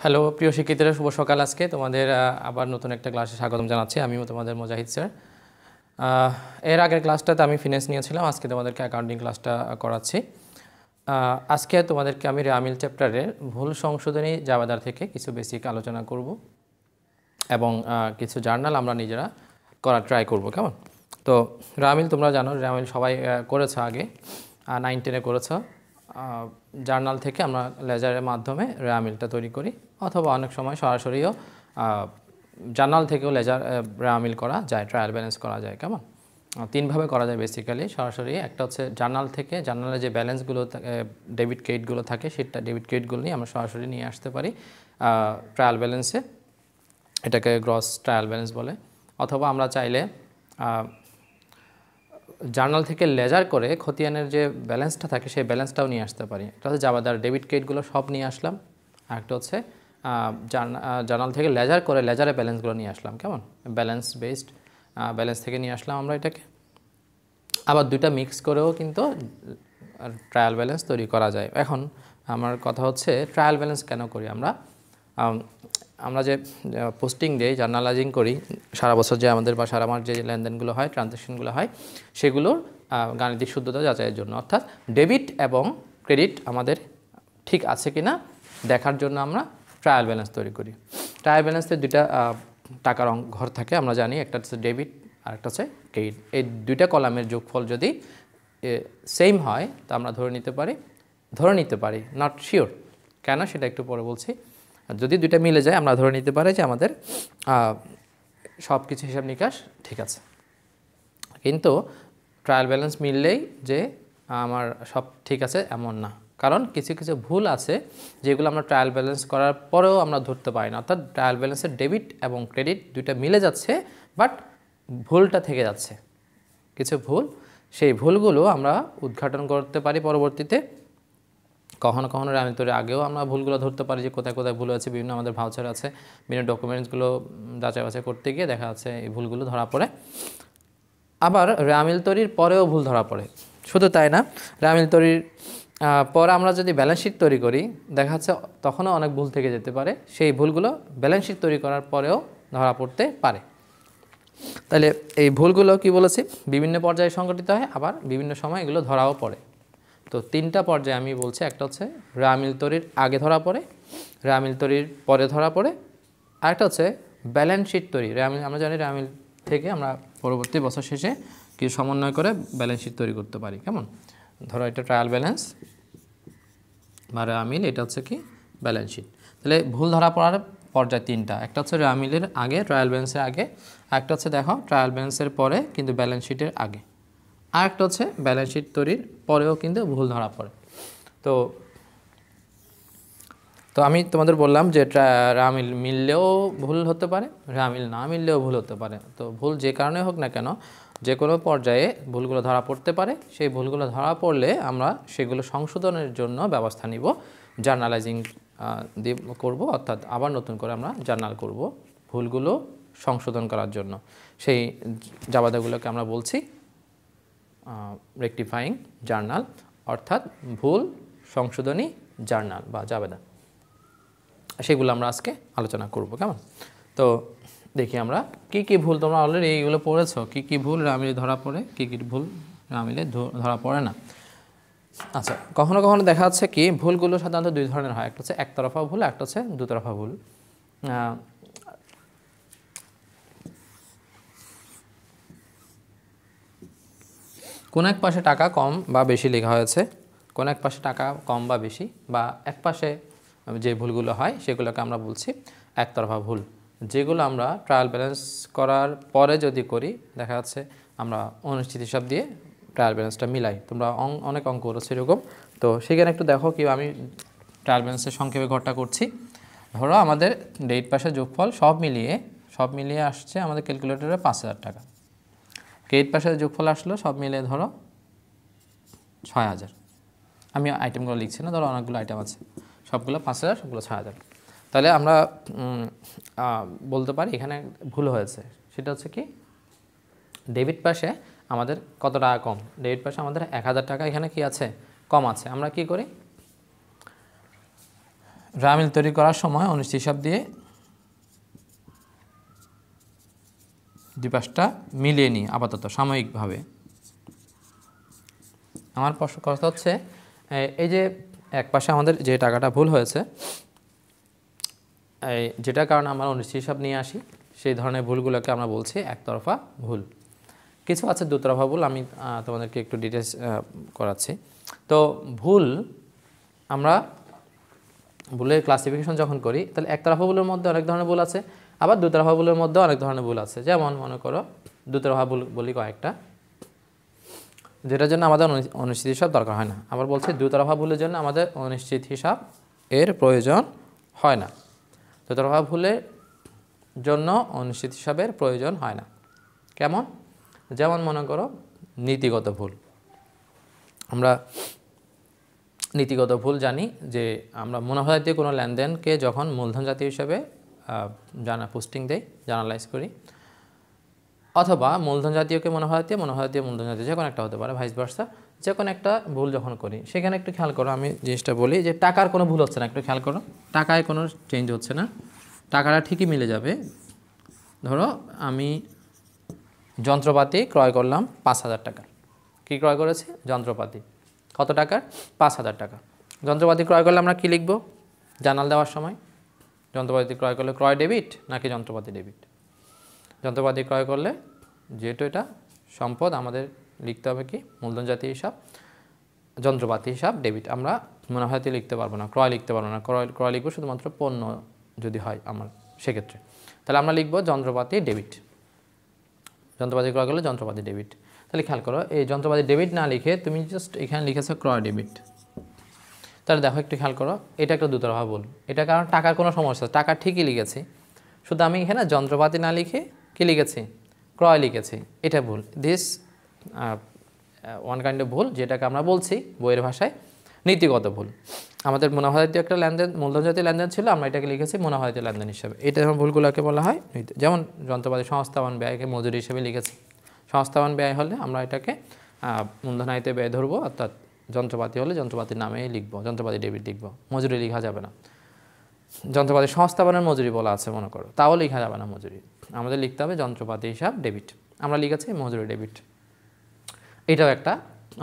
Hello প্রিয় শিক্ষার্থীরা, শুভ সকাল। আজকে তোমাদের আবার নতুন একটা ক্লাসে স্বাগতম জানাচ্ছি। আমিও তোমাদের মোজাহিদ স্যার। এর আগের ক্লাসটাতে আমি ফিনান্স নিয়েছিলাম, আজকে তোমাদেরকে অ্যাকাউন্টিং ক্লাসটা করাচ্ছি। আজকে তোমাদেরকে আমি রামিল চ্যাপ্টারের ভুল সংশোধনী জাবেদার থেকে কিছু বেসিক আলোচনা করব এবং কিছু জার্নাল আমরা নিজেরা করার ট্রাই করব। কেমন? তো রামিল তোমরা জানো, রামিল সবাই করেছো, আগে 9-10-এ করেছো। জার্নাল থেকে আমরা লেজারের মাধ্যমে রামিলটা তৈরি করি, অথবা অনেক সময় সরাসরিও জার্নাল থেকেও লেজার রামিল করা যায়, ট্রায়াল ব্যালেন্স করা যায়। কেমন? তিনভাবে করা যায় বেসিক্যালি। সরাসরি একটা হচ্ছে জার্নাল থেকে, জার্নালে যে ব্যালেন্সগুলো ডেবিট ক্রেডিটগুলো থাকে, সেটা ডেবিট ক্রেডিটগুলো নিয়ে আমরা সরাসরি নিয়ে আসতে পারি ট্রায়াল ব্যালেন্সে, এটাকে গ্রস ট্রায়াল ব্যালেন্স বলে। অথবা আমরা চাইলে জার্নাল থেকে লেজার করে খতিয়ানের যে ব্যালেন্সটা থাকে সেই ব্যালেন্সটাও নিয়ে আসতে পারি। একটা হচ্ছে জাবেদার ডেবিট ক্রেডিটগুলো সব নিয়ে আসলাম, আর একটা হচ্ছে জার্নাল থেকে লেজার করে লেজারে ব্যালেন্সগুলো নিয়ে আসলাম। কেমন? ব্যালেন্স বেসড ব্যালেন্স থেকে নিয়ে আসলাম আমরা এটাকে। আবার দুইটা মিক্স করেও কিন্তু ট্রায়াল ব্যালেন্স তৈরি করা যায়। এখন আমার কথা হচ্ছে ট্রায়াল ব্যালেন্স কেন করি আমরা? আমরা যে পোস্টিং দিই, জার্নালাইজিং করি সারা বছর, যে আমাদের বা সারা মাস যে লেনদেনগুলো হয়, ট্রানজ্যাকশনগুলো হয়, সেগুলোর গাণিতিক শুদ্ধতা যাচাইয়ের জন্য, অর্থাৎ ডেবিট এবং ক্রেডিট আমাদের ঠিক আছে কি না দেখার জন্য আমরা ট্রায়াল ব্যালেন্স তৈরি করি। ট্রায়াল ব্যালেন্সের দুইটা টাকার ঘর থাকে, আমরা জানি, একটা হচ্ছে ডেবিট আর একটা হচ্ছে ক্রেডিট। এই দুইটা কলামের যোগফল যদি সেম হয় তা আমরা ধরে নিতে পারি, নট শিওর কেন সেটা একটু পরে বলছি। যদি দুইটা মিলে যায় আমরা ধরে নিতে পারি যে আমাদের সব কিছু হিসাব নিকাশ ঠিক আছে। কিন্তু ট্রায়াল ব্যালেন্স মিললেই যে আমার সব ঠিক আছে এমন না, কারণ কিছু কিছু ভুল আছে যেগুলো আমরা ট্রায়াল ব্যালেন্স করার পরেও আমরা ধরতে পারি না। অর্থাৎ ট্রায়াল ব্যালেন্সের ডেবিট এবং ক্রেডিট দুইটা মিলে যাচ্ছে, বাট ভুলটা থেকে যাচ্ছে কিছু ভুল। সেই ভুলগুলো আমরা উদ্ঘাটন করতে পারি পরবর্তীতে। কখনো কখনো রামিল তৈরির আগেও আমরা ভুলগুলো ধরতে পারি যে কোথায় কোথায় ভুল আছে। বিভিন্ন আমাদের ভাউচার আছে, বিভিন্ন ডকুমেন্টসগুলো যাচাই বাছাই করতে গিয়ে দেখা যাচ্ছে এই ভুলগুলো ধরা পড়ে। আবার রামিল তৈরির পরেও ভুল ধরা পড়ে। শুধু তাই না, রামিল তৈরির পরে আমরা যদি ব্যালেন্স শিট তৈরি করি, দেখা যাচ্ছে তখনও অনেক ভুল থেকে যেতে পারে। সেই ভুলগুলো ব্যালেন্স শিট তৈরি করার পরেও ধরা পড়তে পারে। তাহলে এই ভুলগুলো কি বলেছি, বিভিন্ন পর্যায়ে সংঘটিত হয়, আবার বিভিন্ন সময় এগুলো ধরাও পড়ে। তো তিনটা পর্যায়ে আমি বলছি, একটা হচ্ছে রামিল তৈরির আগে ধরা পড়ে, রামিল তৈরির পরে ধরা পড়ে, আরেকটা হচ্ছে ব্যালেন্স শিট তৈরি। আমরা জানি রামিল থেকে আমরা পরবর্তী বছর শেষে কিছু সমন্বয় করে ব্যালেন্স শিট তৈরি করতে পারি। কেমন? ধরো এটা ট্রায়াল ব্যালেন্স বা রামিল, এটা হচ্ছে কি ব্যালেন্স শিট। তাহলে ভুল ধরা পড়ার পর্যায় তিনটা, একটা হচ্ছে রামিলের আগে, ট্রায়াল ব্যালেন্সের আগে, একটা হচ্ছে দেখো ট্রায়াল ব্যালেন্সের পরে কিন্তু ব্যালেন্স শিটের আগে, আর একটা হচ্ছে ব্যালেন্স শিট তৈরির পরেও কিন্তু ভুল ধরা পড়ে। তো আমি তোমাদের বললাম যে রামিল মিললেও ভুল হতে পারে, রামিল না মিললেও ভুল হতে পারে। তো ভুল যে কারণে হোক না কেন, যে কোনো পর্যায়ে ভুলগুলো ধরা পড়তে পারে। সেই ভুলগুলো ধরা পড়লে আমরা সেগুলো সংশোধনের জন্য ব্যবস্থা নিব, জার্নালাইজিং করব, অর্থাৎ আবার নতুন করে আমরা জার্নাল করব ভুলগুলো সংশোধন করার জন্য। সেই জাবেদাগুলোকে আমরা বলছি রেকটিফাইং জার্নাল, অর্থাৎ ভুল সংশোধনী জার্নাল বা জাবেদা। সেগুলো আমরা আজকে আলোচনা করব। কেমন? তো দেখি আমরা কি কি ভুল, তোমরা অলরেডি এইগুলো পড়েছো, কি কি ভুল রামিলে ধরা পড়ে, কি কি ভুল রামিলে ধরা পড়ে না। আচ্ছা, কখনো কখনো দেখা যাচ্ছে কি ভুলগুলো সাধারণত দুই ধরনের হয়, একটা হচ্ছে একতরফা ভুল, একটা হচ্ছে দুতরফা ভুল। কোন এক পাশে টাকা কম বা বেশি লেখা হয়েছে, কোন এক পাশে টাকা কম বা বেশি, বা এক পাশে যে ভুলগুলো হয় সেগুলোকে আমরা বলছি একতরফা ভুল। যেগুলো আমরা ট্রায়াল ব্যালেন্স করার পরে যদি করি, দেখা যাচ্ছে আমরা অনিশ্চিত হিসাব দিয়ে ট্রায়াল ব্যালেন্সটা মিলাই। তোমরা অনেক অঙ্ক করেছো এরকম। তো সেখানে একটু দেখো কি আমি ট্রায়াল ব্যালেন্সের সংক্ষেপে ঘরটা করছি। ধরো আমাদের ডেট পাশে যোগফল সব মিলিয়ে আসছে আমাদের ক্যালকুলেটরে 5,000 টাকা। ক্রেডিট পাশে যোগফল আসলো সব মিলে ধরো 6,000। আমি আইটেমগুলো লিখছি না, ধরো অনেকগুলো আইটেম আছে, সবগুলো 5,000, সবগুলো 6,000। তাহলে আমরা বলতে পারি এখানে ভুল হয়েছে। সেটা হচ্ছে কি, ডেবিট পাশে আমাদের কত টাকা কম, ডেবিট পাশে আমাদের 1,000 টাকা এখানে কি আছে, কম আছে। আমরা কি করি, রামিল তৈরি করার সময় অনিশ্চিত হিসাব দিয়ে দুই পাশটা মিলিয়ে নিই আপাতত সাময়িকভাবে। আমার প্রশ্ন কথা হচ্ছে এই যে এক পাশে আমাদের যে টাকাটা ভুল হয়েছে, যেটার কারণে আমরা অনিশ্চিত হিসাব নিয়ে আসি, সেই ধরনের ভুলগুলোকে আমরা বলছি একতরফা ভুল। কিছু আছে দুতরফা ভুল, আমি তোমাদেরকে একটু ডিটেলস করাচ্ছি। তো ভুল, আমরা ভুলের ক্লাসিফিকেশন যখন করি তাহলে একতরফা ভুলের মধ্যে অনেক ধরনের ভুল আছে, আবার দুতরফা ভুলের মধ্যে অনেক ধরনের ভুল আছে। যেমন মনে করো দুতরফা ভুল বলি কয়েকটা, যেটার জন্য আমাদের অনিশ্চিত হিসাব দরকার হয় না। আবার বলছি দুতরফা ভুলের জন্য আমাদের অনিশ্চিত হিসাব এর প্রয়োজন হয় না। দুতরফা ভুলের জন্য অনিশ্চিত হিসাবের প্রয়োজন হয় না। কেমন? যেমন মনে করো নীতিগত ভুল। আমরা নীতিগত ভুল জানি যে আমরা মুনাফা জাতীয় কোনো লেনদেনকে যখন মূলধন জাতীয় হিসাবে পোস্টিং দেই, জার্নালাইজ করি, অথবা মূলধন জাতীয়কে মুনাফা জাতীয় মূলধন জাতীয় যে কোনো একটা হতে পারে, ভাইস ভার্সা, যে কোনো একটা ভুল যখন করি সেখানে একটু খেয়াল করো, আমি জিনিসটা বলি যে টাকার কোনো ভুল হচ্ছে না। একটু খেয়াল করো, টাকায় কোনো চেঞ্জ হচ্ছে না, টাকাটা ঠিকই মিলে যাবে। ধরো আমি যন্ত্রপাতি ক্রয় করলাম 5,000 টাকা। কী ক্রয় করেছি? যন্ত্রপাতি। কত টাকার? 5,000 টাকা। যন্ত্রপাতি ক্রয় করলে আমরা কী লিখব জার্নাল দেওয়ার সময়? যন্ত্রপাতি ক্রয় করলে ক্রয় ডেবিট নাকি যন্ত্রপাতি ডেবিট? যন্ত্রপাতি ক্রয় করলে যেহেতু এটা সম্পদ, আমাদের লিখতে হবে কি মূলধন জাতীয় হিসাব, যন্ত্রপাতি হিসাব ডেবিট। আমরা মুনাফা জাতীয় লিখতে পারবো না, ক্রয় লিখতে পারবো না। ক্রয় লিখবো শুধুমাত্র পণ্য যদি হয় আমার, সেক্ষেত্রে তাহলে আমরা লিখবো যন্ত্রপাতি ডেবিট। যন্ত্রপাতি ক্রয় করলে যন্ত্রপাতি ডেবিট। তাহলে খেয়াল করো, এই যন্ত্রপাতি ডেবিট না লিখে তুমি জাস্ট এখানে লিখেছো ক্রয় ডেবিট। তাহলে দেখো একটু খেয়াল করো, এটা একটা দুতরফা ভুল। এটা কারণ টাকার কোনো সমস্যা, টাকা ঠিকই লিখেছি, শুধু আমি এখানে যন্ত্রপাতি না লিখে কী লিখেছি? ক্রয় লিখেছি। এটা ভুল। দিস ওয়ান কাইন্ড অফ ভুল, যেটাকে আমরা বলছি বইয়ের ভাষায় নীতিগত ভুল। আমাদের মুনাফা জাতীয় একটা লেনদেন, মূলধন জাতীয় লেনদেন ছিল, আমরা এটাকে লিখেছি মুনাফা জাতীয় লেনদেন হিসাবে। এটা যেমন ভুলগুলোকে বলা হয় যেমন যন্ত্রপাতি সংস্থাপন ব্যয়কে মজুরি হিসেবে লিখেছি। সংস্থাপন ব্যয় হলে আমরা এটাকে মূলধনায়িত ব্যয় ধরবো, অর্থাৎ যন্ত্রপাতি হলে যন্ত্রপাতির নামেই লিখবো, যন্ত্রপাতি ডেবিট লিখবো, মজুরি লেখা যাবে না। যন্ত্রপাতি সংস্থাপনের মজুরি বলা আছে মনে করো, তাও লেখা যাবে না মজুরি, আমাদের লিখতে হবে যন্ত্রপাতি হিসাব ডেবিট। আমরা লিখেছি মজুরি ডেবিট। এটাও একটা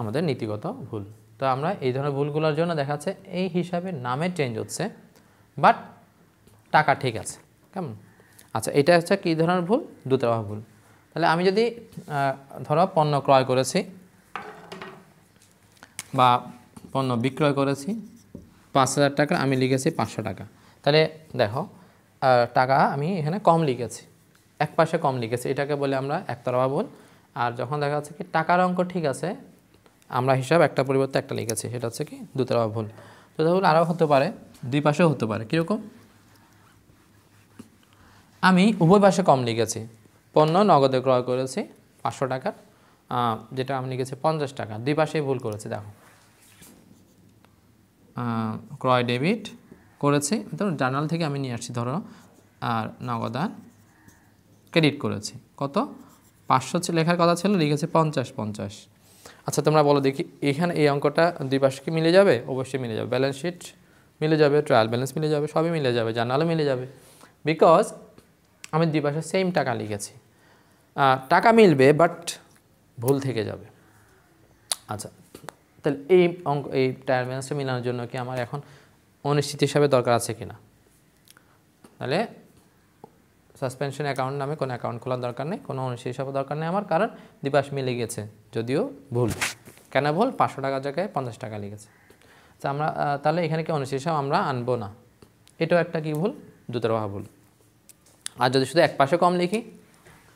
আমাদের নীতিগত ভুল। তো আমরা এই ধরনের ভুলগুলোর জন্য দেখা যাচ্ছে এই হিসাবে নামের চেঞ্জ হচ্ছে, বাট টাকা ঠিক আছে। কেমন? আচ্ছা, এটা হচ্ছে কী ধরনের ভুল? দুতরফা ভুল। তাহলে আমি যদি ধরো পণ্য ক্রয় করেছি বা পণ্য বিক্রয় করেছি 5,000 টাকা, আমি লিখেছি 500 টাকা। তাহলে দেখো টাকা আমি এখানে কম লিখেছি, এক পাশে কম লিখেছি, এটাকে বলে আমরা একতরফা ভুল। আর যখন দেখা যাচ্ছে কি টাকার অঙ্ক ঠিক আছে, আমরা হিসাব একটা পরিবর্তে একটা লিখেছি, সেটা হচ্ছে কি দুতরফা ভুল। দুতরফা ভুল আরও হতে পারে, দুই পাশেও হতে পারে। কীরকম? আমি উভয় পাশে কম লিখেছি, পণ্য নগদে ক্রয় করেছি 500 টাকার, যেটা আমি লিখেছি 50 টাকা, দুই পাশেই ভুল করেছি। দেখো ক্রয় ডেবিট করেছি, ধরো জার্নাল থেকে আমি নিয়ে আসছি, ধরো আর নগদান ক্রেডিট করেছি। কত? 500 লেখার কথা ছিল, লিখেছে 50। আচ্ছা তোমরা বলো দেখি, এখানে এই অঙ্কটা দুই পাশে কি মিলে যাবে? অবশ্যই মিলে যাবে। ব্যালেন্স শিট মিলে যাবে, ট্রায়াল ব্যালেন্স মিলে যাবে, সবই মিলে যাবে, জার্নালও মিলে যাবে, বিকজ আমি দুই পাশে সেম টাকা লিখেছি। টাকা মিলবে বাট ভুল থেকে যাবে। আচ্ছা, তাহলে এই অঙ্ক, এই ট্রায়াল ব্যালেন্সটা মিলানোর জন্য কি আমার এখন অনিশ্চিত হিসাবে দরকার আছে কিনা? তাহলে সাসপেনশন অ্যাকাউন্ট নামে কোনো অ্যাকাউন্ট খোলার দরকার নেই, কোনো অনিশ্চিত হিসাবে দরকার নেই আমার, কারণ দুই পাশ মিলে গেছে, যদিও ভুল। কেন ভুল? 500 টাকার জায়গায় 50 টাকা লিখেছে। আচ্ছা, আমরা তাহলে এখানে কি অনিশ্চিত হিসাব আমরা আনবো না, এটাও একটা কি ভুল? দুতরফা ভুল। আর যদি শুধু এক পাশে কম লিখি,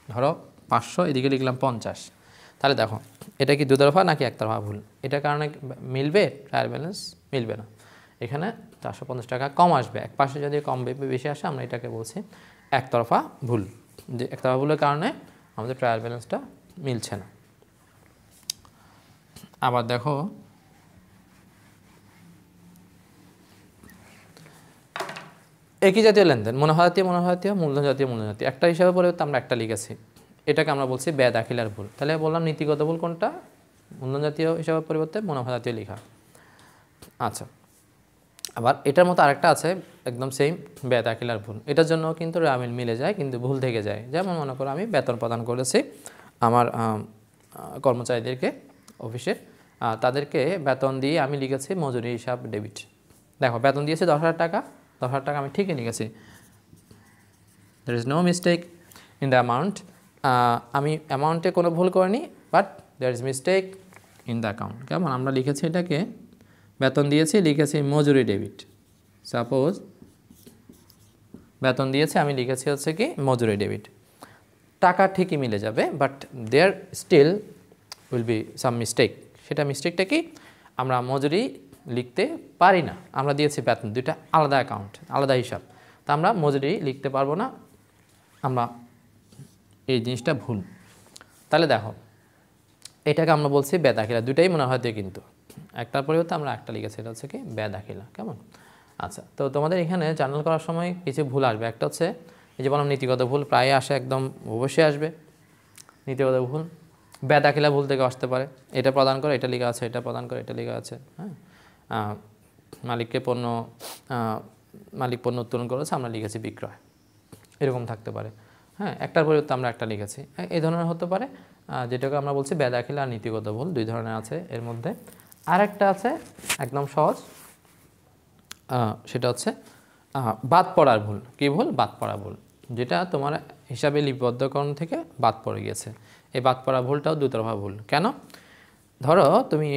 ধরো 500, এদিকে লিখলাম 50, তাহলে দেখো এটা কি দুতরফা নাকি একতরফা ভুল? এটার কারণে মিলবে ট্রায়াল ব্যালেন্স? মিলবে না, এখানে 450 টাকা কম আসবে। এক পাশে যদি কম বেশি আসে, আমরা এটাকে বলছি একতরফা ভুল। যে একতরফা ভুলের কারণে আমাদের ট্রায়াল ব্যালেন্সটা মিলছে না। আবার দেখো একই জাতীয় লেনদেন, মুনাফা জাতীয়, মূলধন জাতীয়, একটা হিসাবে পরিবর্তে আমরা একটা লিখেছি, এটাকে আমরা বলছি ব্যয় দাখিলার ভুল। তাহলে বললাম নীতিগত ভুল কোনটা? মূলধন জাতীয় হিসাবের পরিবর্তে মুনাফা জাতীয় লেখা। আচ্ছা, আবার এটার মতো আরেকটা আছে একদম সেম ব্যয় দাখিলার ভুল, এটার জন্য কিন্তু আমিল মিলে যায় কিন্তু ভুল থেকে যায়। যেমন মনে করো আমি বেতন প্রদান করেছি আমার কর্মচারীদেরকে অফিসে, তাদেরকে বেতন দিয়ে আমি লিখেছি মজুরি হিসাব ডেবিট। দেখো বেতন দিয়েছি 10,000 টাকা, 10,000 টাকা আমি ঠিকই লিখেছি, there is no mistake in the amount, আমি অ্যামাউন্টে কোনো ভুল করিনি, but there is mistake in the account। কেমন আমরা লিখেছি এটাকে বেতন দিয়েছি লিখেছি মজুরি ডেবিট, সাপোজ বেতন দিয়েছে আমি লিখেছি হচ্ছে কি মজুরি ডেবিট, টাকা ঠিকই মিলে যাবে but there still will be some mistake. সেটা মিস্টেকটা কি, আমরা মজুরি লিখতে পারি না, আমরা দিয়েছি বেতন, দুইটা আলাদা অ্যাকাউন্ট আলাদা হিসাব, তা আমরা মজুরি লিখতে পারবো না, আমরা এই জিনিসটা ভুল। তাহলে দেখো এটাকে আমরা বলছি ব্যয় দাখিলা, দুটাই মনে হয় কিন্তু একটার পরিবর্তে আমরা একটা লিখেছি, এটা হচ্ছে কি ব্যয় দাখিলা। কেমন আচ্ছা, তো তোমাদের এখানে জার্নাল করার সময় কিছু ভুল আসবে, একটা হচ্ছে এই যে বললাম নীতিগত ভুল প্রায় আসে, একদম অবশ্যই আসবে নীতিগত ভুল, ব্যয় দাখিলা ভুল থেকে আসতে পারে, এটা প্রদান করে এটা লেখা আছে, এটা প্রদান করে এটা লেখা আছে, হ্যাঁ মালিককে পণ্য মালিক পণ্য উত্তোলন করেছে আমরা লিখেছি বিক্রয়, এরকম থাকতে পারে, হ্যাঁ একটার পরিবর্তে আমরা একটা লিখেছি, এই ধরনের হতে পারে, যেটাকে আমরা বলছি ব্যয় দাখিলা আর নীতিগত ভুল, দুই ধরনের আছে এর মধ্যে। আরেকটা আছে একদম সহজ, সেটা হচ্ছে বাদ পড়ার ভুল। কী ভুল? বাদ পড়া ভুল, যেটা তোমার হিসাবে লিপিবদ্ধকরণ থেকে বাদ পড়ে গিয়েছে। এই বাদ পড়া ভুলটাও দুতরফা ভুল। কেন? ধরো তুমি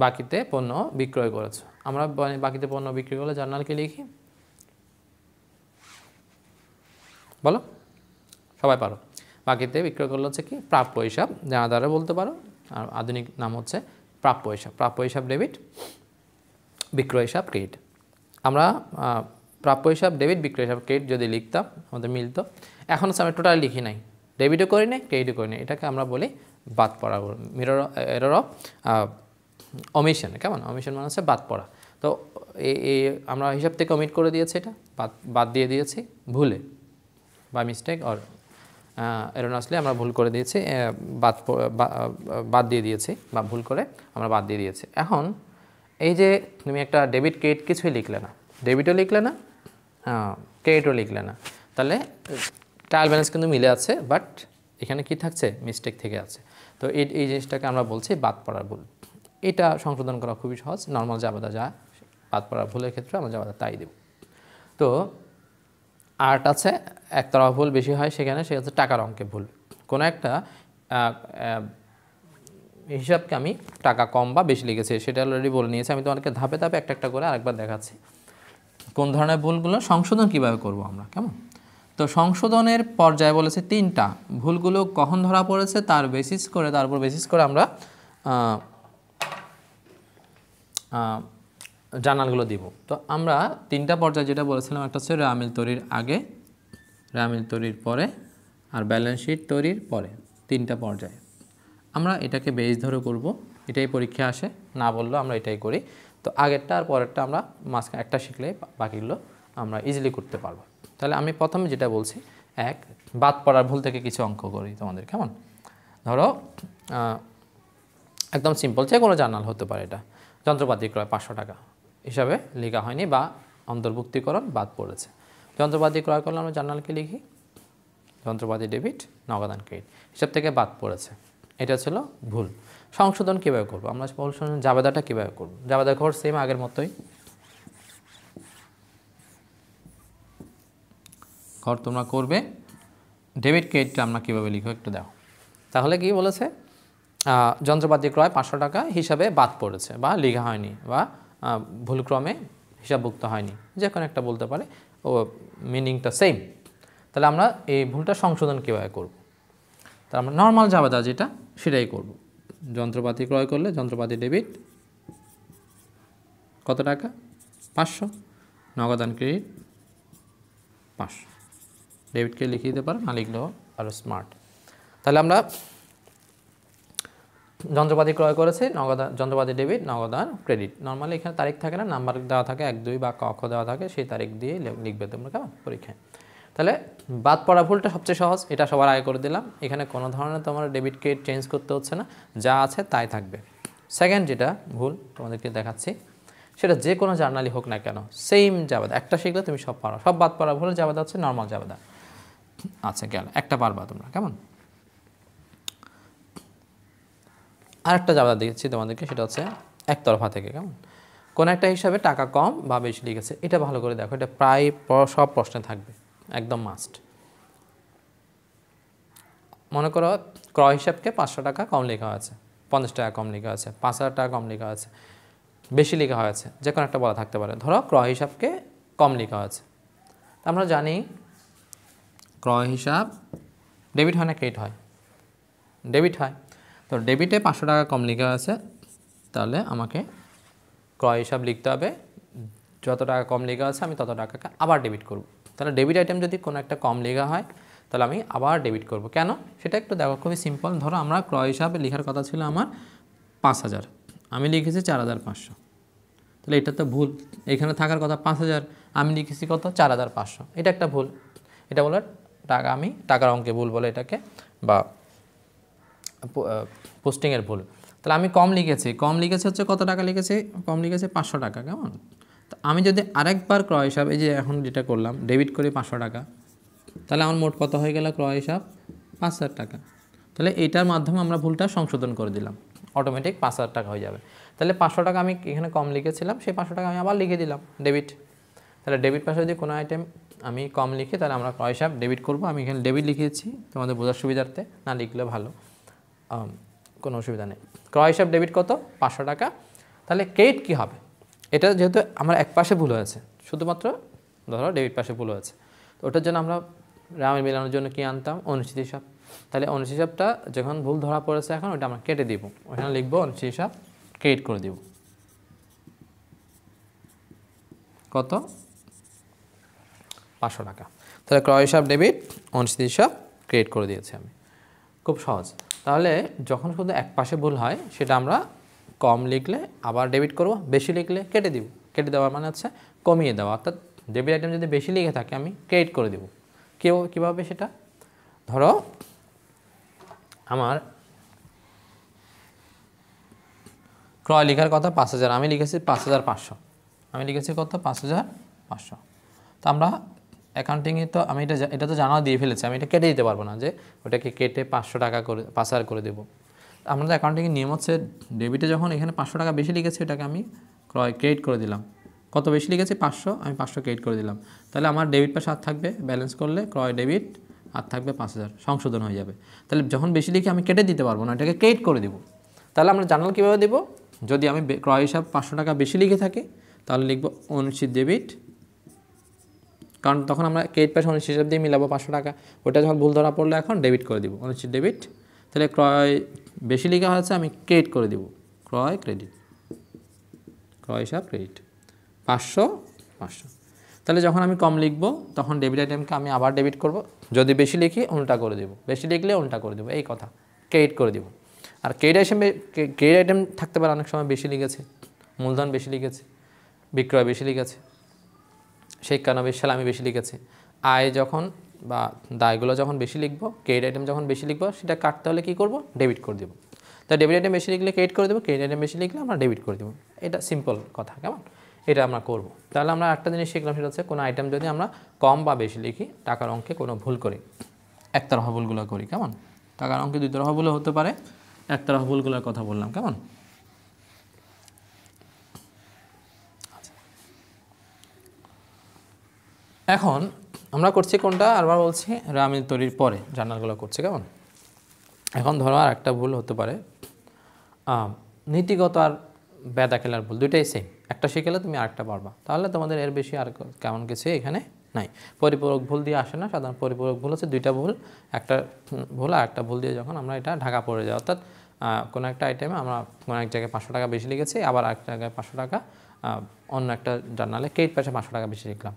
বাকিতে পণ্য বিক্রয় করেছো, আমরা বাকিতে পণ্য বিক্রি করলে জার্নালকে লিখি, বলো সবাই পারো, বাকিতে বিক্রয় করলে হচ্ছে কি প্রাপ্য হিসাব, যারা দ্বারা বলতে পারো, আর আধুনিক নাম হচ্ছে প্রাপ্য হিসাব। প্রাপ্য হিসাব ডেবিট, বিক্রয় হিসাব ক্রেডিট। আমরা প্রাপ্য হিসাব ডেবিট, বিক্রয় হিসাব ক্রেডিট যদি লিখতাম আমাদের মিলতো। এখন হচ্ছে আমি টোটাল লিখি নাই, ডেবিটও করি নাই ক্রেডিটও করি নাই, এটাকে আমরা বলি বাদ পড়া, এরর অফ অমিশন। কেমন? অমিশন মানে হচ্ছে বাদ পড়া। তো এই আমরা হিসাব থেকে অমিট করে দিয়েছি, এটা বাদ দিয়ে দিয়েছি ভুলে বা মিস্টেক অর এরোনাসলি আমরা ভুল করে দিয়েছি, বাদ দিয়ে দিয়েছি বা ভুল করে আমরা বাদ দিয়ে দিয়েছি। এখন এই যে তুমি একটা ডেবিট ক্রেডিট কিছুই লিখলে না, ডেবিটও লিখলে না ক্রেডিটও লিখলে না, তাহলে ট্রায়াল ব্যালেন্স কিন্তু মিলে আছে, বাট এখানে কি থাকছে? মিস্টেক থেকে আছে। তো এই জিনিসটাকে আমরা বলছি বাদ পড়ার ভুল। এটা সংশোধন করা খুবই সহজ, নর্মাল জাবেদা যা বাদ পড়ার ভুলের ক্ষেত্রে আমরা জাবেদা তাই দেব। তো আর্ট আছে একতরফা ভুল বেশি হয় সেখানে, সে হচ্ছে টাকার অঙ্কে ভুল। কোনো একটা হিসাবকে আমি টাকা কম বা বেশি লিখেছি সেটা অলরেডি বলে নিয়েছি, আমি তোমাদেরকে ধাপে ধাপে একটা একটা করে আরেকবার দেখাচ্ছি কোন ধরনের ভুলগুলো সংশোধন কিভাবে করব আমরা। কেমন? তো সংশোধনের পর্যায়ে বলেছে 3টা, ভুলগুলো কখন ধরা পড়েছে তার উপর বেসিস করে আমরা জার্নালগুলো দিব। তো আমরা 3টা পর্যায়ে যেটা বলেছিলাম, একটা হচ্ছে রামিল তৈরির আগে, রামিল তৈরির পরে আর ব্যালেন্স শিট তৈরির পরে, 3টা পর্যায়ে আমরা এটাকে বেস ধরে করব। এটাই পরীক্ষা আসে, না বললেও আমরা এটাই করি। তো আগেরটা আর পরেরটা আমরা মাঝখানে একটা শিখলে বাকিগুলো আমরা ইজিলি করতে পারবো। তাহলে আমি প্রথমে যেটা বলছি, বাদ পড়ার ভুল থেকে কিছু অঙ্ক করি তোমাদের। কেমন? ধরো একদম সিম্পল, যে কোনো জার্নাল হতে পারে, এটা যন্ত্রপাতি ক্রয় 500 টাকা হিসাবে লেখা হয়নি বা অন্তর্ভুক্তিকরণ বাদ পড়েছে। যন্ত্রপাতি ক্রয় করলে আমরা জার্নালকে লিখি যন্ত্রপাতি ডেবিট, নগদান ক্রেডিট, হিসাব থেকে বাদ পড়েছে, এটা ছিল ভুল। সংশোধন কীভাবে করবো আমরা? জাবেদাটা কীভাবে করবো? জাবেদা ঘর সেম আগের মতোই, ঘর তোমরা করবে। ডেবিট ক্রেডিটটা আমরা কীভাবে লিখবো একটু দাও। তাহলে কি বলেছে? যন্ত্রপাতি ক্রয় 500 টাকা হিসাবে বাদ পড়েছে বা লেখা হয়নি বা ভুলক্রমে হিসাবভুক্ত হয়নি, যে কোনো একটা বলতে পারে, ও মিনিংটা সেম। তাহলে আমরা এই ভুলটা সংশোধন কীভাবে করব? তাহলে আমরা নর্মাল জাবেদা যেটা সেটাই করব। যন্ত্রপাতি ক্রয় করলে যন্ত্রপাতি ডেবিট কত টাকা? 500, নগদান ক্রেডিট 500, ডেবিটকে লিখে দিতে পারো, না লিখলেও আরও স্মার্ট। তাহলে আমরা যন্ত্রপাতি ক্রয় করেছি, যন্ত্রপাতি ডেবিট, নগদান ক্রেডিট। নর্মালি এখানে তারিখ থাকে না, নাম্বার দেওয়া থাকে 1 2 বা ক দেওয়া থাকে, সেই তারিখ দিয়ে লিখবে তোমরা কেমন পরীক্ষায়। তাহলে বাদ পড়া ভুলটা সবচেয়ে সহজ, এটা সবার আগে করে দিলাম। এখানে কোনো ধরনের তোমার ডেবিট ক্রেডিট চেঞ্জ করতে হচ্ছে না, যা আছে তাই থাকবে। সেকেন্ড যেটা ভুল তোমাদেরকে দেখাচ্ছি, সেটা যে কোনো জার্নালই হোক না কেন, সেম জাবেদা একটা শিখলে তুমি সব পারো, সব বাদ পড়া ভুল জাবেদা হচ্ছে নর্মাল জাবেদা। আচ্ছা গেল, একটা পারবা তোমরা, কেমন? আরেকটা জাবেদা দিয়েছি তোমাদেরকে, সেটা হচ্ছে একতরফা থেকে, কেমন? কোন একটা হিসাবে টাকা কম বা বেশি লিখেছে, এটা ভালো করে দেখো, এটা প্রায় সব প্রশ্নে থাকবে, একদম মাস্ট। মনে করো ক্রয় হিসাবকে 500 টাকা কম লেখা হয়েছে, 50 টাকা কম লেখা আছে, 5000 টাকা কম লেখা আছে, বেশি লেখা হয়েছে, যে কোনো একটা বলা থাকতে পারে। ধরো ক্রয় হিসাবকে কম লেখা হয়েছে, আমরা জানি ক্রয় হিসাব ডেবিট হয় না ক্রেডিট হয়? ডেবিট হয়। তো ডেবিটে 500 টাকা কম লেখা আছে, তাহলে আমাকে ক্রয় হিসাব লিখতে হবে, যত টাকা কম লেখা আছে আমি তত টাকাকে আবার ডেবিট করব। তাহলে ডেবিট আইটেম যদি কোনো একটা কম লেখা হয় তাহলে আমি আবার ডেবিট করব। কেন সেটা একটু দেখো, খুবই সিম্পল। ধরো আমরা ক্রয় হিসাবে লেখার কথা ছিল আমার 5000, আমি লিখেছি 4500, তাহলে এটা তো ভুল, এখানে থাকার কথা 5000, আমি লিখেছি কত 4500, এটা একটা ভুল। এটা বলে টাকা, আমি টাকার অঙ্কে ভুল বলে এটাকে, বা পোস্টিংয়ের ভুল। তাহলে আমি কম লিখেছি হচ্ছে কত টাকা লিখেছি, কম লিখেছি 500 টাকা, কেমন? তো আমি যদি আরেকবার ক্রয় হিসাব, এই যে এখন যেটা করলাম ডেবিট করি 500 টাকা, তাহলে আমার মোট কত হয়ে গেল ক্রয় হিসাব 5000 টাকা। তাহলে এইটার মাধ্যমে আমরা ভুলটা সংশোধন করে দিলাম, অটোমেটিক 5000 টাকা হয়ে যাবে। তাহলে 500 টাকা আমি এখানে কম লিখেছিলাম, সেই 500 টাকা আমি আবার লিখে দিলাম ডেবিট। তাহলে ডেবিট পাশে যদি কোনো আইটেম আমি কম লিখি তাহলে আমরা ক্রয় হিসাব ডেবিট করব। আমি এখানে ডেবিট লিখেছি তোমাদের বোঝার সুবিধার্থে, না লিখলে ভালো, কোনো অসুবিধা নেই। ক্রয় হিসাব ডেবিট কত 500 টাকা। তাহলে ক্রেডিট কী হবে? এটা যেহেতু আমার এক পাশে ভুল হয়েছে, শুধুমাত্র ধরো ডেবিট পাশে ভুল হয়েছে, তো ওটার জন্য আমরা রামের মিলানোর জন্য কী আনতাম, অনুচিত হিসাব। তাহলে অনুচিত হিসাবটা যখন ভুল ধরা পড়েছে এখন ওটা আমরা কেটে দিব, ওখানে লিখবো অনুচিত হিসাব ক্রেডিট করে দিব। কত? 500 টাকা। তাহলে ক্রয় হিসাব ডেবিট, অনুচিত হিসাব ক্রেডিট করে দিয়েছি আমি, খুব সহজ। তাহলে যখন শুধু এক পাশে ভুল হয় সেটা আমরা কম লিখলে আবার ডেবিট করব, বেশি লিখলে কেটে দিব। কেটে দেওয়ার মানে হচ্ছে কমিয়ে দেওয়া, অর্থাৎ ডেবিট আইটেম যদি বেশি লিখে থাকে আমি ক্রেডিট করে দেব। কীভাবে সেটা? ধরো আমার ক্রয় লেখার কথা 5000, আমি লিখেছি 5500, আমি লিখেছি কত 5500। তো আমরা অ্যাকাউন্টিংয়ে তো আমি এটা তো জানা দিয়ে ফেলেছি, আমি এটা কেটে দিতে পারবো না যে ওটাকে কেটে 500 টাকা করে 5000 করে দেবো। আমাদের অ্যাকাউন্টিংয়ের নিয়ম হচ্ছে ডেবিটে যখন এখানে 500 টাকা বেশি লিখেছি এটাকে আমি ক্রেডিট করে দিলাম। কত বেশি লিখেছি 500, আমি 500 ক্রেডিট করে দিলাম। তাহলে আমার ডেবিট পাশে আর থাকবে, ব্যালেন্স করলে ক্রয় ডেবিট আর থাকবে 5000, সংশোধন হয়ে যাবে। তাহলে যখন বেশি লিখে আমি কেটে দিতে পারবো না, এটাকে ক্রেডিট করে দেবো। তাহলে আমরা জার্নাল কীভাবে দেবো? যদি আমি ক্রয় হিসাব 500 টাকা বেশি লিখে থাকি তাহলে লিখবো অনুচিত ডেবিট, কারণ তখন আমরা ক্রেডিট পাশে অনুচিত হিসাব দিয়ে মিলাবো 500 টাকা, ওটা যখন ভুল ধরা পড়লে এখন ডেবিট করে দিব, অনুচিত ডেবিট। তাহলে ক্রয় বেশি লেখা হয়েছে আমি ক্রেডিট করে দিব, ক্রয় ক্রেডিট, ক্রয় হিসাব ক্রেডিট 500। তাহলে যখন আমি কম লিখবো তখন ডেবিট আইটেমকে আমি আবার ডেবিট করব, যদি বেশি লিখি উল্টা করে দেবো, বেশি লিখলে উল্টা করে দেবো, এই কথা, ক্রেডিট করে দিব। আর ক্রেডিট আইটেম থাকতে পারে অনেক সময় বেশি লিখেছে, মূলধন বেশি লিখেছে, বিক্রয় বেশি লিখেছে, সেই 91 সালে আমি বেশি লিখেছি। আয় যখন বা দায়গুলো যখন বেশি লিখবো, ক্রেডিট আইটেম যখন বেশি লিখবো সেটা কাটতে হলে কী করবো, ডেবিট করে দেবো। তাই ডেবিট আইটেম বেশি লিখলে ক্রেডিট করে দেবো, ক্রেডিট আইটেম বেশি লিখলে আমরা ডেবিট করে দেবো। এটা সিম্পল কথা, কেমন? এটা আমরা করব। তাহলে আমরা একটা জিনিস শিখলাম, সেটা হচ্ছে কোনো আইটেম যদি আমরা কম বা বেশি লিখি, টাকার অঙ্কে কোনো ভুল করি, একতরফা ভুলগুলো করি, কেমন? টাকার অঙ্কে দুই তরফা ভুলও হতে পারে, একতরফা ভুলগুলোর কথা বললাম, কেমন? এখন আমরা করছি কোনটা, আরবার বলছি, রামিল তৈরির পরে জার্নালগুলো করছি, কেমন? এখন ধরো আর একটা ভুল হতে পারে নীতিগত আর বেদা খেলার ভুল, দুইটাই সেম, একটা শিখলে তুমি আরেকটা পারবা, তাহলে তোমাদের এর বেশি আর কেমন কিছু এখানে নাই। পরিপূরক ভুল দিয়ে আসে না, সাধারণ পরিপূরক ভুল হচ্ছে দুইটা ভুল, একটা ভুল আর একটা ভুল দিয়ে যখন আমরা এটা ঢাকা পড়ে যাই, অর্থাৎ কোনো একটা আইটেমে আমরা কোনো এক জায়গায় 500 টাকা বেশি লিখেছি, আবার এক জায়গায় 500 টাকা অন্য একটা জার্নালে ক্রেডিট পাশে 500 টাকা বেশি লিখলাম।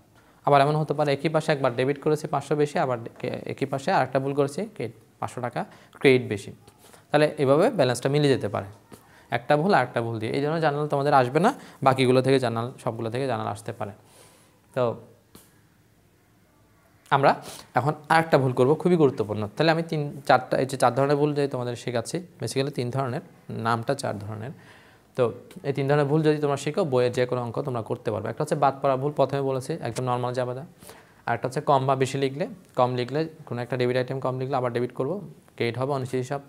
আবার এমন হতে পারে একই পাশে একবার ডেবিট করেছি 500 বেশি, আবার একই পাশে আরেকটা ভুল করেছি 500 টাকা ক্রেডিট বেশি, তাহলে এভাবে ব্যালেন্সটা মিলে যেতে পারে, একটা ভুল আর একটা ভুল দিয়ে। এই জন্য জার্নাল তোমাদের আসবে না, বাকিগুলো থেকে জার্নাল, সবগুলো থেকে জার্নাল আসতে পারে। তো আমরা এখন আরেকটা ভুল করব, খুবই গুরুত্বপূর্ণ। তাহলে আমি এই যে 4 ধরনের ভুল যে তোমাদের শেখাচ্ছি, বেসিক্যালি 3 ধরনের, নামটা 4 ধরনের। তো এই 3 ধরনের ভুল যদি তোমরা শিখো বইয়ের যে কোনো অঙ্ক তোমরা করতে পারবে। একটা হচ্ছে বাদ পড়া ভুল, প্রথমে বলেছি একদম নর্মাল জাবেদা। আর একটা হচ্ছে কম বা বেশি লিখলে, কম লিখলে কোনো একটা ডেবিট আইটেম কম লিখলে আবার ডেবিট করব, ক্রেডিট হবে অনিশ্চিত হিসাব।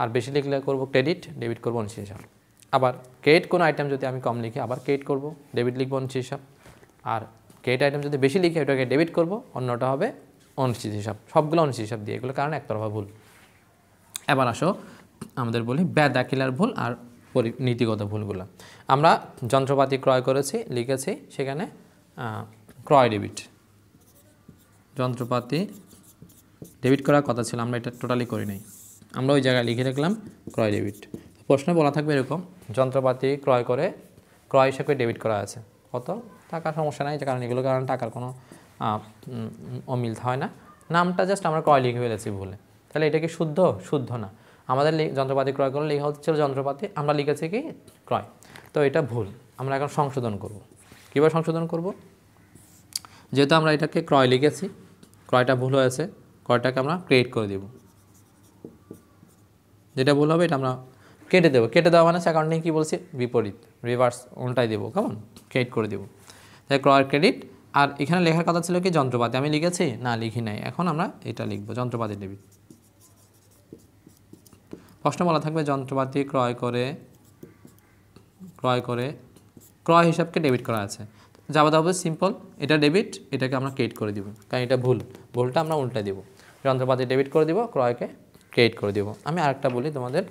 আর বেশি লিখলে করব ক্রেডিট, ডেবিট করব অনিশ্চিত হিসাব। আবার ক্রেডিট কোনো আইটেম যদি আমি কম লিখি আবার ক্রেডিট করব, ডেবিট লিখব অনিশ্চিত হিসাব। আর ক্রেডিট আইটেম যদি বেশি লিখি ওটাকে ডেবিট করব, অন্যটা হবে অনিশ্চিত হিসাব। সবগুলো অনিশ্চিত হিসাব দিয়ে, এগুলো কারণ একতরফা ভুল। এবার আসো আমাদের বলি বেদাখিলার ভুল আর নীতিগত ভুলগুলো। আমরা যন্ত্রপাতি ক্রয় করেছি, লিখেছি সেখানে ক্রয় ডেবিট, যন্ত্রপাতি ডেবিট করার কথা ছিল, আমরা এটা টোটালি করি নাই, আমরা ওই জায়গায় লিখে রাখলাম ক্রয় ডেবিট। প্রশ্নে বলা থাকবে এরকম, যন্ত্রপাতি ক্রয় করে ক্রয় হিসেবে ডেবিট করা আছে কত টাকা, সমস্যা নাই, কারণ এগুলো কারণ টাকার কোনো অমিল হয় না, নামটা জাস্ট আমরা ক্রয় লিখে ফেলেছি ভুলে। তাহলে এটা কি শুদ্ধ? শুদ্ধ না। আমাদের যন্ত্রপাতি ক্রয় করে লেখা হচ্ছিল যন্ত্রপাতি, আমরা লিখেছি কি ক্রয়, তো এটা ভুল। আমরা এখন সংশোধন করব। কীভাবে সংশোধন করব? যেহেতু আমরা এটাকে ক্রয় লিখেছি, ক্রয়টা ভুল হয়েছে, ক্রয়টাকে আমরা ক্রেডিট করে দেব, যেটা ভুল হবে এটা আমরা কেটে দেবো। কেটে দেওয়া মানে অ্যাকাউন্টিং কী বলছি, বিপরীত, রিভার্স, উল্টাই দেবো, কেমন, ক্রেডিট করে দেবো। তাই ক্রয়ের ক্রেডিট। আর এখানে লেখার কথা ছিল কি যন্ত্রপাতি, আমি লিখেছি না, লিখি নাই, এখন আমরা এটা লিখবো যন্ত্রপাতি ডেবিট। প্রশ্ন বলা থাকবে যন্ত্রপাতি ক্রয় করে ক্রয় হিসাবকে ডেবিট করা আছে, যাওয়া হবে সিম্পল, এটা ডেবিট, এটাকে আমরা ক্রেডিট করে দিব, কারণ এটা ভুল, ভুলটা আমরা উল্টে দিব, যন্ত্রপাতি ডেবিট করে দিব, ক্রয়কে ক্রেডিট করে দিব। আমি আরেকটা বলি তোমাদের,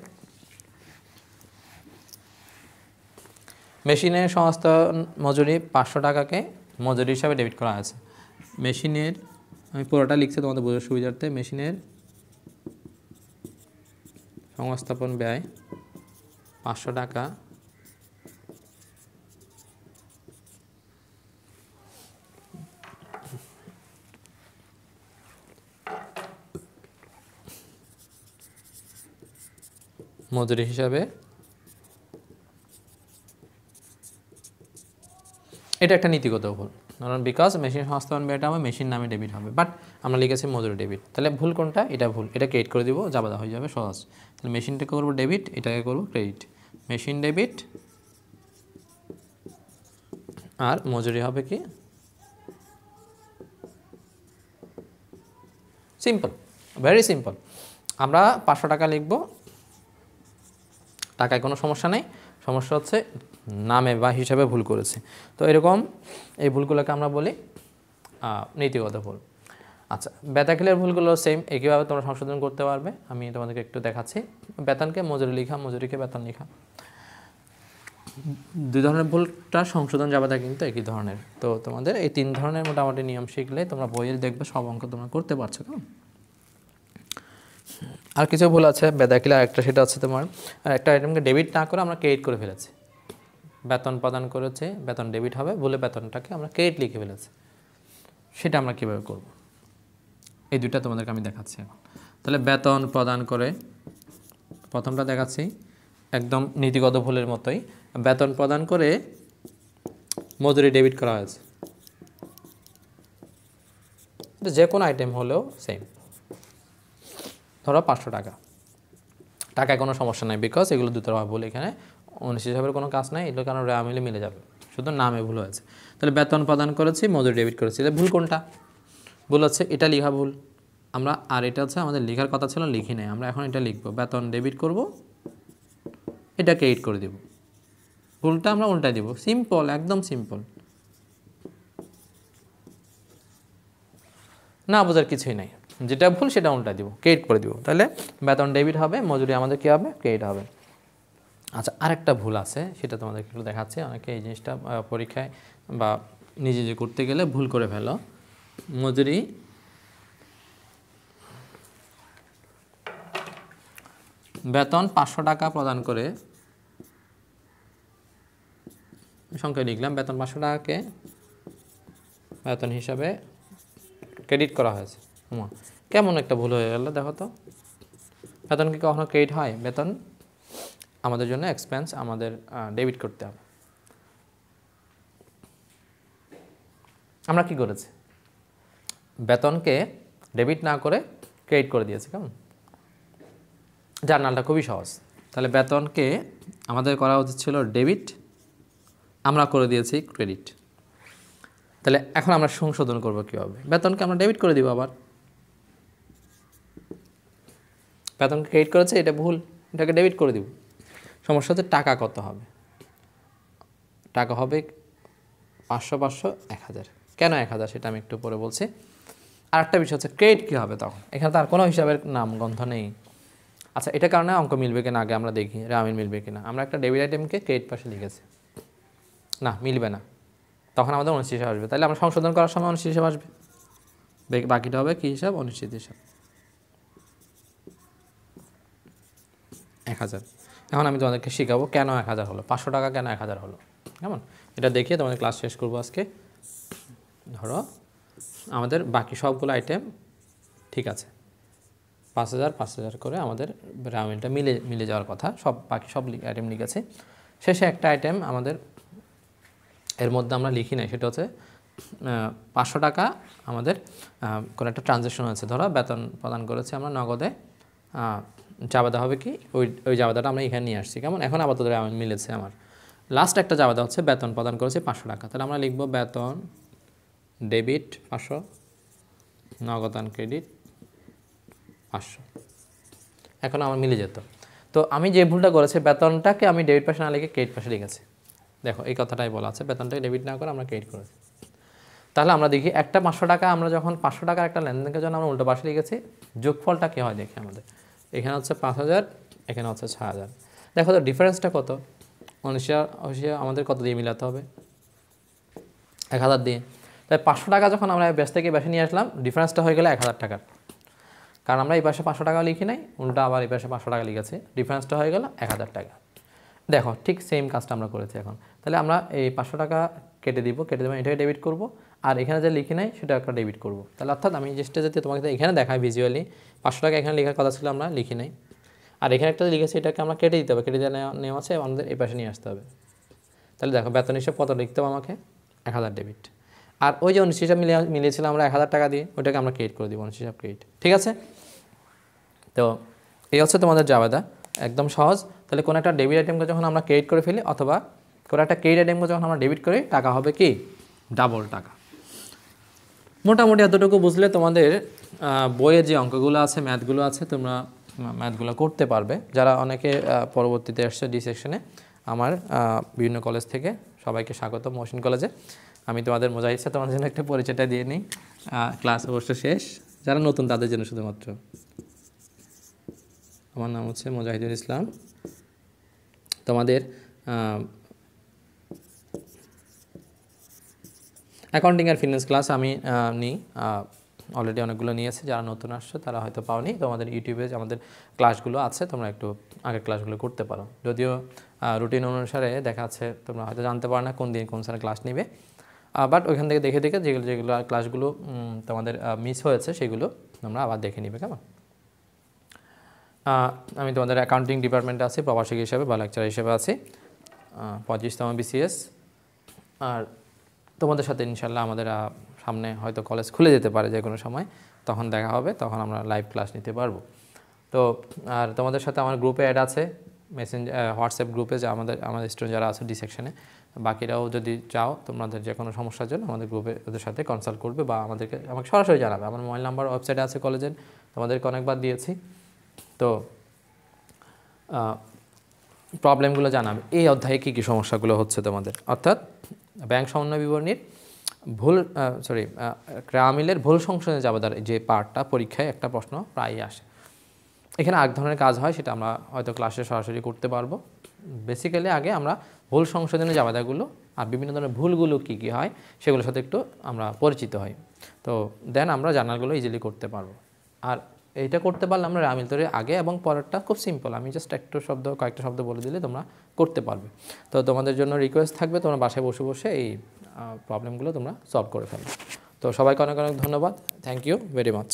মেশিনের সংস্থান মজুরি 500 টাকাকে মজুরি হিসাবে ডেবিট করা আছে। মেশিনের, আমি পুরোটা লিখছি তোমাদের বোঝার সুবিধার্থে, মেশিনের সংস্থাপন ব্যয় 500 টাকা মজুরি হিসাবে, এটা একটা নীতিগত ভুল, কারণ বিকজ মেশিন সংস্থাপন ব্যয়টা আমার মেশিন নামে ডেবিট হবে, বাট আমরা লিখেছি মজুরি ডেবিট। তাহলে ভুল কোনটা? এটা ভুল, এটা ক্রেডিট করে দিব, জাবাদা হয়ে যাবে সহজ। তাহলে মেশিনটাকে করবো ডেবিট, এটাকে করবো ক্রেডিট, মেশিন ডেবিট, আর মজুরি হবে কি সিম্পল, ভেরি সিম্পল। আমরা 500 টাকা লিখব, টাকায় কোনো সমস্যা নেই, সমস্যা হচ্ছে নামে বা হিসাবে ভুল করেছে। তো এরকম এই ভুলগুলোকে আমরা বলি নীতিগত ভুল। আচ্ছা, বেতাখিলের ভুলগুলো সেম, একইভাবে তোমরা সংশোধন করতে পারবে। আমি তোমাদেরকে একটু দেখাচ্ছি। বেতনকে মজুরি লেখা, মজুরিকে বেতন লেখা, দুই ধরনের ভুলটা সংশোধন যাবে কিন্তু একই ধরনের। তো তোমাদের এই 3 ধরনের মোটামুটি নিয়ম শিখলে তোমরা বইয়ের দেখবে সব অঙ্ক তোমরা করতে পারছো। কেমন? আর কিছু ভুল আছে বেদাখিলা, একটা সেটা হচ্ছে তোমার একটা আইটেমকে ডেবিট না করে আমরা ক্রেডিট করে ফেলেছি, বেতন প্রদান করেছে, বেতন ডেবিট হবে, বলে বেতনটাকে আমরা ক্রেডিট লিখে ফেলেছি, সেটা আমরা কীভাবে করব, এই দুইটা তোমাদেরকে আমি দেখাচ্ছি এখন। তাহলে বেতন প্রদান করে, প্রথমটা দেখাচ্ছি একদম নীতিগত ভুলের মতোই, বেতন প্রদান করে মজুরি ডেবিট করা হয়েছে, যে কোনো আইটেম হলেও সেম, ধরো 500 টাকা, টাকায় কোনো সমস্যা নাই, বিকজ এগুলো দুতরফা ভুল, এখানে অনিশ্চিত হিসাবের কোনো কাজ নাই, এগুলো কারণ রেওয়া মিলে যাবে, শুধু নামে ভুল হয়েছে। তাহলে বেতন প্রদান করেছি, মজুরি ডেবিট করেছি, তাহলে ভুল কোনটা? ভুল হচ্ছে এটা লেখা ভুল, আমরা, আর এটা হচ্ছে আমাদের লেখার কথা ছিল লিখি নাই, আমরা এখন এটা লিখবো, বেতন ডেবিট করব, এটা ক্রেডিট করে দেব, ভুলটা আমরা উল্টাই দেব, সিম্পল, একদম সিম্পল, না বোঝার কিছুই নাই, যেটা ভুল সেটা উল্টা দিব, ক্রেডিট করে দিব, তাহলে বেতন ডেবিট হবে, মজুরি আমাদের কী হবে, ক্রেডিট হবে। আচ্ছা, আরেকটা ভুল আছে, সেটা তোমাদেরকে একটু দেখাচ্ছি, অনেকে এই জিনিসটা পরীক্ষায় বা নিজে যে করতে গেলে ভুল করে ফেলো। মজুরি বেতন 500 টাকা প্রদান করে, সংখ্যা লিখলাম, বেতন 500 টাকাকে বেতন হিসাবে ক্রেডিট করা হয়েছে। কেমন একটা ভুল হয়ে গেল দেখো তো, বেতন কি কখনো ক্রেডিট হয়? বেতন আমাদের জন্য এক্সপেন্স, আমাদের ডেবিট করতে হবে। আমরা কি করেছি, বেতনকে ডেবিট না করে ক্রেডিট করে দিয়েছি। কেমন? জার্নালটা খুবই সহজ, তাহলে বেতনকে আমাদের করা উচিত ছিল ডেবিট, আমরা করে দিয়েছি ক্রেডিট। তাহলে এখন আমরা সংশোধন করব কীভাবে? বেতনকে আমরা ডেবিট করে দিব, আবার বেতনকে ক্রেডিট করেছে, এটা ভুল, এটাকে ডেবিট করে দিব। সমস্যা হচ্ছে টাকা কত হবে? টাকা হবে 500 500 1000। কেন 1000 সেটা আমি একটু পরে বলছি। আর একটা বিষয় হচ্ছে ক্রেডিট কী হবে তখন? এখানে তার কোনো হিসাবের নাম গন্ধ নেই। আচ্ছা, এটা কারণে অঙ্ক মিলবে কিনা আগে আমরা দেখি, রামিল মিলবে কিনা। আমরা একটা ডেবিট আইটেমকে ক্রেডিট পাশে লিখেছি, না মিলবে না, তখন আমাদের অনিশ্চিত হিসাব আসবে। তাহলে আমরা সংশোধন করার সময় অনিশ্চিত হিসাব আসবে, বাকিটা হবে কী হিসাব? অনিশ্চিত হিসাব 1000। এখন আমি তোমাদেরকে শেখাবো কেন 1000 হলো, 500 টাকা কেন 1000 হলো, কেমন এটা দেখিয়ে তোমাদের ক্লাস শেষ করবো আজকে। ধরো আমাদের বাকি সবগুলো আইটেম ঠিক আছে, 5000 5000 করে আমাদের রামিলটা মিলে যাওয়ার কথা, বাকি সব আইটেম লিখেছে। শেষে একটা আইটেম আমাদের এর মধ্যে আমরা লিখি নাই, সেটা হচ্ছে 500 টাকা আমাদের কোনো একটা ট্রানজ্যাকশন হয়েছে, ধরো বেতন প্রদান করেছি আমরা নগদে, জাবেদা হবে কি ওই জাবেদাটা আমরা এখানে নিয়ে আসছি, কেমন। এখন আপাতত রামিল মিলেছে আমার। লাস্ট একটা জাবেদা হচ্ছে বেতন প্রদান করেছি 500 টাকা, তাহলে আমরা লিখব বেতন ডেবিট 500, নগদান ক্রেডিট 500। এখন আমার মিলে যেত। তো আমি যে ভুলটা করেছি, বেতনটাকে আমি ডেবিট পাশে না লিখে ক্রেডিট পাশে লিখেছি। দেখো এই কথাটাই বলা আছে, বেতনটাকে ডেবিট না করে আমরা ক্রেডিট করেছি। তাহলে আমরা দেখি একটা 500 টাকা, আমরা যখন 500 টাকার একটা লেনদেনের জন্য আমরা উল্টো পাশে লিখেছি, যোগফলটা কী হয় দেখি আমাদের। এখানে হচ্ছে 5000, এখানে হচ্ছে 6000। দেখো তো ডিফারেন্সটা কত? অবশ্যই আমাদের কত দিয়ে মিলাতে হবে? 1000 দিয়ে। তাই 500 টাকা যখন আমরা বেশ থেকে বেশি নিয়ে আসলাম, ডিফারেন্সটা হয়ে গেলে 1000 টাকার, কারণ আমরা এই পাশে 500 টাকা লিখি নাই, উল্টা আবার এই পাশে 500 টাকা লিখেছি, ডিফারেন্সটা হয়ে গেল 1000 টাকা। দেখো ঠিক সেম কাজটা আমরা করেছি এখন। তাহলে আমরা এই 500 টাকা কেটে দেবো, এটাকে ডেবিট করব, আর এখানে যে লিখি নাই সেটা একটা ডেবিট করব। তাহলে অর্থাৎ আমি যেটা যদি তোমাকে এখানে দেখাই ভিজুয়ালি, 500 টাকা এখানে লেখার কথা ছিল, আমরা লিখি নাই, আর এখানে একটা লিখেছি, এটাকে আমরা কেটে দিতে হবে, কেটে দিয়ে নেওয়া আছে, আমাদের এই পাশে নিয়ে আসতে হবে। তাহলে দেখো বেতন হিসাব কত লিখতে হবে আমাকে? 1000 ডেবিট। আর ওই যে অনিশ্চিত হিসাব মিলিয়েছিলাম আমরা 1000 টাকা দিয়ে, ওইটাকে আমরা ক্রেডিট করে দিব, অনিশ্চিত হিসাব ক্রেডিট, ঠিক আছে। তো এই হচ্ছে তোমাদের জাবেদা, একদম সহজ। তাহলে কোনো একটা ডেবিট আইটেমকে যখন আমরা ক্রেডিট করে ফেলি, অথবা কোনো একটা ক্রেডিট আইটেমকে যখন আমরা ডেবিট করি, টাকা হবে কি? ডাবল টাকা। মোটামুটি এতটুকু বুঝলে তোমাদের বইয়ে যে অঙ্কগুলো আছে, ম্যাথগুলো আছে, তোমরা ম্যাথগুলো করতে পারবে। যারা অনেকে পরবর্তীতে আসছে ডি সেকশনে, আমার বিভিন্ন কলেজ থেকে সবাইকে স্বাগত মহসিন কলেজে। আমি তোমাদের মজা ইচ্ছা তোমাদের জন্য একটা পরিচয়টা দিয়ে নিই, ক্লাস অবশ্য শেষ, যারা নতুন তাদের জন্য শুধুমাত্র। আমার নাম হচ্ছে মুজাহিদুল ইসলাম। তোমাদের অ্যাকাউন্টিং আর ফিনান্স ক্লাস আমি নিই, অলরেডি অনেকগুলো নিয়েছি। যারা নতুন আসছো তারা হয়তো পাওনি, তোমাদের ইউটিউবে আমাদের ক্লাসগুলো আছে, তোমরা একটু আগের ক্লাসগুলো করতে পারো। যদিও রুটিন অনুসারে দেখা যাচ্ছে তোমরা হয়তো জানতে পারো না কোন দিন কোন স্যারের ক্লাস নেবে, বাট ওইখান থেকে দেখে দেখে যেগুলো ক্লাসগুলো তোমাদের মিস হয়েছে সেগুলো তোমরা আবার দেখে নিবে, কেমন। আমি তোমাদের অ্যাকাউন্টিং ডিপার্টমেন্টে আছি, প্রভাষক হিসেবে বা লেকচার হিসেবে আছি, 25তম BCS। আর তোমাদের সাথে ইনশাল্লাহ আমাদের সামনে হয়তো কলেজ খুলে যেতে পারে যে কোনো সময়, তখন দেখা হবে, তখন আমরা লাইভ ক্লাস নিতে পারবো। তো আর তোমাদের সাথে আমার গ্রুপে অ্যাড আছে, হোয়াটসঅ্যাপ গ্রুপে, যে আমাদের স্টুডেন্ট যারা আছে ডি সেকশনে, বাকিরাও যদি চাও তোমাদের যে কোনো সমস্যার জন্য আমাদের গ্রুপে ওদের সাথে কনসাল্ট করবে, বা আমাকে সরাসরি জানাবে। আমার মোবাইল নাম্বার ওয়েবসাইটে আছে কলেজের, তোমাদেরকে অনেকবার দিয়েছি। তো প্রবলেমগুলো জানাবে এই অধ্যায়ে কী কী সমস্যাগুলো হচ্ছে তোমাদের, অর্থাৎ ব্যাংক সমন্বয় বিবরণীর রামিলের ভুল সংশোধনের জাবেদার যে পার্টটা পরীক্ষায় একটা প্রশ্ন প্রায়ই আসে। এখানে এক ধরনের কাজ হয়, সেটা আমরা হয়তো ক্লাসে সরাসরি করতে পারবো। বেসিক্যালি আগে আমরা ভুল সংশোধনের জাবেদাগুলো আর বিভিন্ন ধরনের ভুলগুলো কী কী হয় সেগুলোর সাথে একটু আমরা পরিচিত হই, তো দেন আমরা জার্নালগুলো ইজিলি করতে পারবো। আর এইটা করতে পারলে আমরা রামিল তৈরি আগে এবং পরেরটা খুব সিম্পল, আমি জাস্ট কয়েকটা শব্দ বলে দিলে তোমরা করতে পারবে। তো তোমাদের জন্য রিকোয়েস্ট থাকবে, তোমরা বাসায় বসে বসে এই প্রবলেমগুলো তোমরা সলভ করে ফেলো। তো সবাইকে অনেক অনেক ধন্যবাদ, থ্যাংক ইউ ভেরি মাচ।